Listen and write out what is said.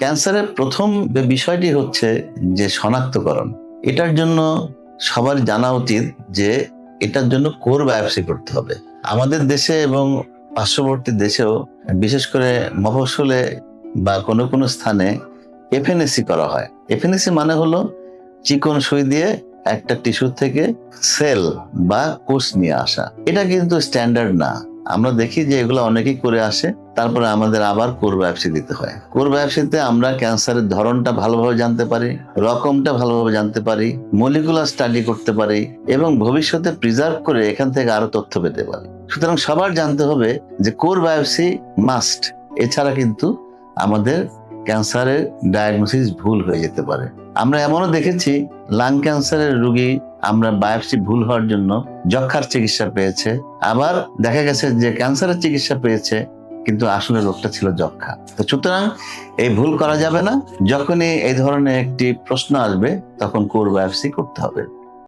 ক্যান্সারের প্রথম বিষয়টি হচ্ছে যে শনাক্তকরণ। এটার জন্য সবার জানা উচিত যে এটার জন্য কোর বায়োপসি করতে হবে। আমাদের দেশে এবং পার্শ্ববর্তী দেশেও বিশেষ করে মফস্বলে বা কোনো কোনো স্থানে এফএনএসি করা হয়। এফএনএসি মানে হলো চিকন সুই দিয়ে একটা টিস্যু থেকে সেল বা কোষ নিয়ে আসা। এটা কিন্তু স্ট্যান্ডার্ড না। আমরা দেখি যে এগুলো অনেকেই করে আসে, তারপরে আমাদের আবার কোর বায়োপসি দিতে হয়। কোর বায়োপসিতে আমরা ক্যান্সারের ধরনটা ভালোভাবে জানতে পারি, রকমটা ভালোভাবে জানতে পারি, মলিকুলার স্টাডি করতে পারি এবং ভবিষ্যতে প্রিজার্ভ করে এখান থেকে আরো তথ্য পেতে পারি। সুতরাং সবার জানতে হবে যে কোর বায়োপসি মাস্ট। এছাড়া কিন্তু আমাদের ক্যান্সারের ডায়াগনোসিস ভুল হয়ে যেতে পারে। আমরা এমনও দেখেছি লাং ক্যান্সারের রোগী আমরা বায়োপসি ভুল হওয়ার জন্য যক্ষ্মার চিকিৎসা পেয়েছে, আবার দেখা গেছে যে ক্যান্সারের চিকিৎসা পেয়েছে কিন্তু আসলে রোগটা ছিল যক্ষ্মা। তো সুতরাং এই ভুল করা যাবে না। যখনই এই ধরনের একটি প্রশ্ন আসবে তখন কোর বায়োপসি করতে হবে।